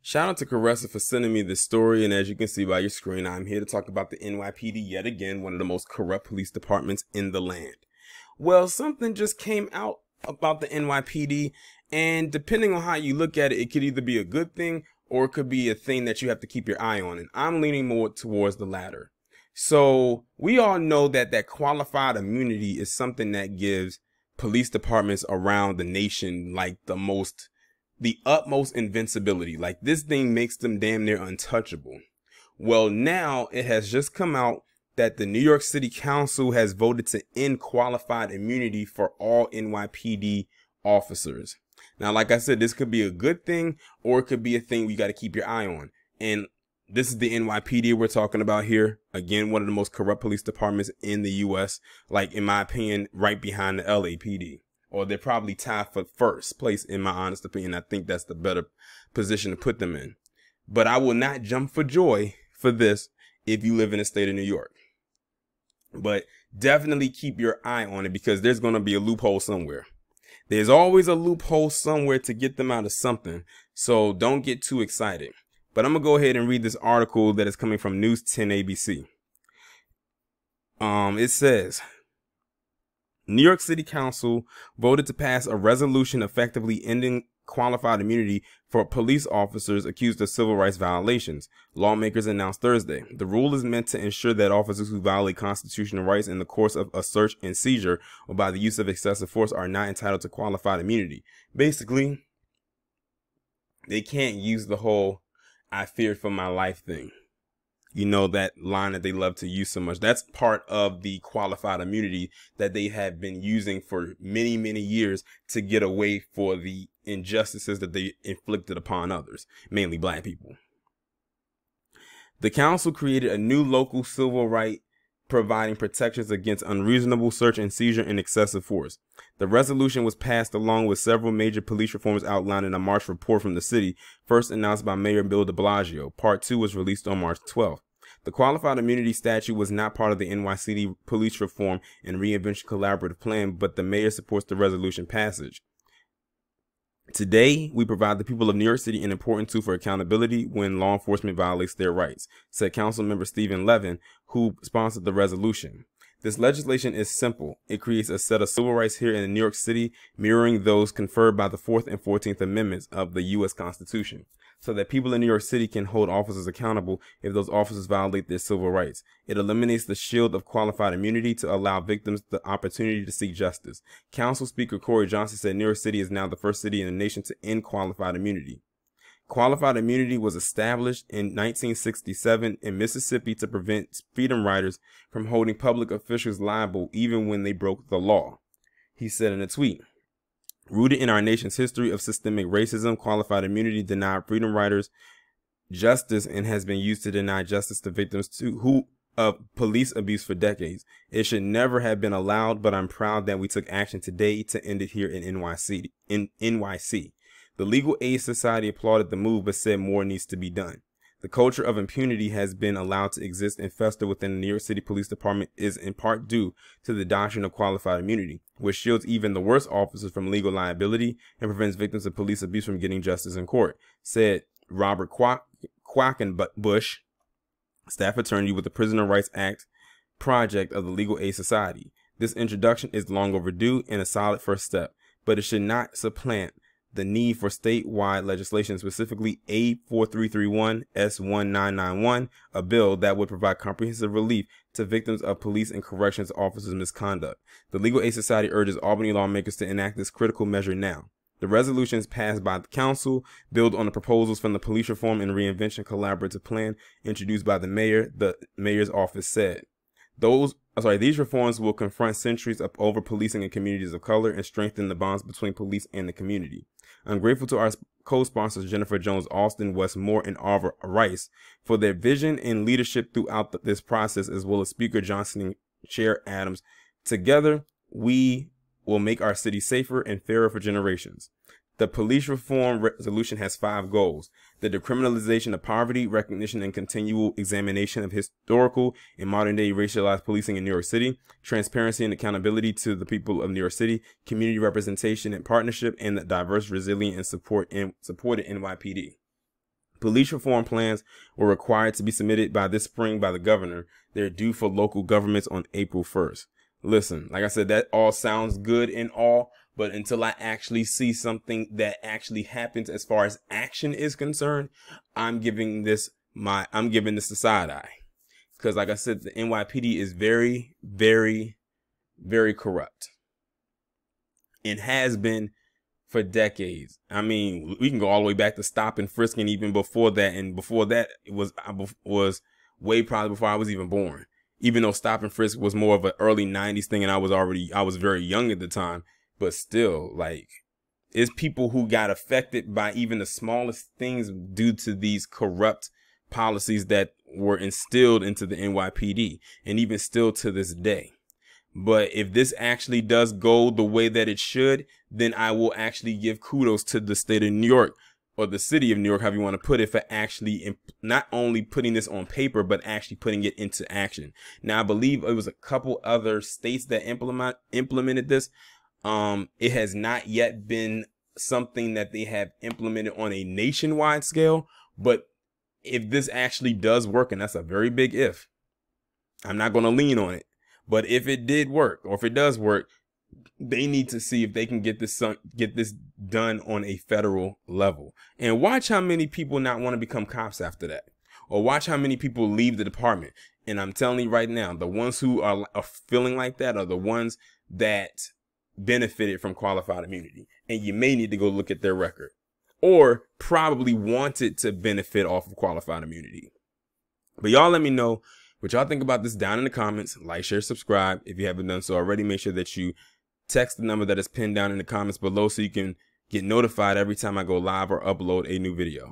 Shout out to Caressa for sending me this story, and as you can see by your screen, I'm here to talk about the NYPD yet again, one of the most corrupt police departments in the land. Well, something just came out about the NYPD, and depending on how you look at it, it could either be a good thing or it could be a thing that you have to keep your eye on, and I'm leaning more towards the latter. So we all know that qualified immunity is something that gives police departments around the nation like the utmost invincibility. Like, this thing makes them damn near untouchable. Well, now it has just come out that the New York City Council has voted to end qualified immunity for all NYPD officers. Now, like I said, this could be a good thing or it could be a thing we got to keep your eye on. And this is the NYPD we're talking about here. Again, one of the most corrupt police departments in the US, like, in my opinion, right behind the LAPD. Or they're probably tied for first place, in my honest opinion. I think that's the better position to put them in. But I will not jump for joy for this if you live in the state of New York. But definitely keep your eye on it, because there's going to be a loophole somewhere. There's always a loophole somewhere to get them out of something. So don't get too excited. But I'm going to go ahead and read this article that is coming from News 10 ABC. It says, New York City Council voted to pass a resolution effectively ending qualified immunity for police officers accused of civil rights violations, lawmakers announced Thursday. The rule is meant to ensure that officers who violate constitutional rights in the course of a search and seizure or by the use of excessive force are not entitled to qualified immunity. Basically, they can't use the whole "I feared for my life" thing. You know, that line that they love to use so much. That's part of the qualified immunity that they have been using for many, many years to get away for the injustices that they inflicted upon others, mainly black people. The council created a new local civil right providing protections against unreasonable search and seizure and excessive force. The resolution was passed along with several major police reforms outlined in a March report from the city, first announced by Mayor Bill de Blasio. Part 2 was released on March 12th. The qualified immunity statute was not part of the NYCD police reform and reinvention collaborative plan, but the mayor supports the resolution passage. Today, we provide the people of New York City an important tool for accountability when law enforcement violates their rights, said Council Member Stephen Levin, who sponsored the resolution. This legislation is simple. It creates a set of civil rights here in New York City, mirroring those conferred by the 4th and 14th Amendments of the U.S. Constitution, so that people in New York City can hold officers accountable if those officers violate their civil rights. It eliminates the shield of qualified immunity to allow victims the opportunity to seek justice. Council Speaker Corey Johnson said New York City is now the first city in the nation to end qualified immunity. Qualified immunity was established in 1967 in Mississippi to prevent freedom riders from holding public officials liable even when they broke the law. He said in a tweet, "Rooted in our nation's history of systemic racism, qualified immunity denied freedom riders justice and has been used to deny justice to victims of police abuse for decades. It should never have been allowed, but I'm proud that we took action today to end it here in NYC. The Legal Aid Society applauded the move, but said more needs to be done. The culture of impunity has been allowed to exist and fester within the New York City Police Department is in part due to the doctrine of qualified immunity, which shields even the worst officers from legal liability and prevents victims of police abuse from getting justice in court," said Robert Quackenbush, staff attorney with the Prisoner Rights Act project of the Legal Aid Society. "This introduction is long overdue and a solid first step, but it should not supplant the need for statewide legislation, specifically A 4331 S1991, a bill that would provide comprehensive relief to victims of police and corrections officers' misconduct. The Legal Aid Society urges Albany lawmakers to enact this critical measure now." The resolutions passed by the council build on the proposals from the Police Reform and Reinvention Collaborative Plan introduced by the mayor, the mayor's office said. These reforms will confront centuries of over-policing in communities of color and strengthen the bonds between police and the community. I'm grateful to our co-sponsors Jennifer Jones Alston, Wes Moore, and Arva Rice for their vision and leadership throughout this process, as well as Speaker Johnson and Chair Adams. Together, we will make our city safer and fairer for generations. The police reform resolution has 5 goals: the decriminalization of poverty, recognition and continual examination of historical and modern day racialized policing in New York City, transparency and accountability to the people of New York City, community representation and partnership, and the diverse, resilient, and supported NYPD. Police reform plans were required to be submitted by this spring by the governor. They're due for local governments on April 1st. Listen, like I said, that all sounds good and all, but until I actually see something that actually happens as far as action is concerned, I'm giving this the side eye. Because like I said, the NYPD is very, very, very corrupt. And has been for decades. I mean, we can go all the way back to stop and frisk, and even before that. And before that, it was way probably before I was even born. Even though stop and frisk was more of an early 90s thing, and I was very young at the time. But still, like, it's people who got affected by even the smallest things due to these corrupt policies that were instilled into the NYPD, and even still to this day. But if this actually does go the way that it should, then I will actually give kudos to the state of New York, or the city of New York, however you want to put it, for actually not only putting this on paper, but actually putting it into action. Now, I believe it was a couple other states that implemented this. It has not yet been something that they have implemented on a nationwide scale. But if this actually does work, and that's a very big if, I'm not going to lean on it. But if it did work, or if it does work, they need to see if they can get this done on a federal level. And watch how many people not want to become cops after that. Or watch how many people leave the department. And I'm telling you right now, the ones who are feeling like that are the ones that benefited from qualified immunity. And you may need to go look at their record. Or probably wanted to benefit off of qualified immunity. But y'all let me know what y'all think about this down in the comments. Like, share, subscribe. If you haven't done so already, make sure that you text the number that is pinned down in the comments below so you can get notified every time I go live or upload a new video.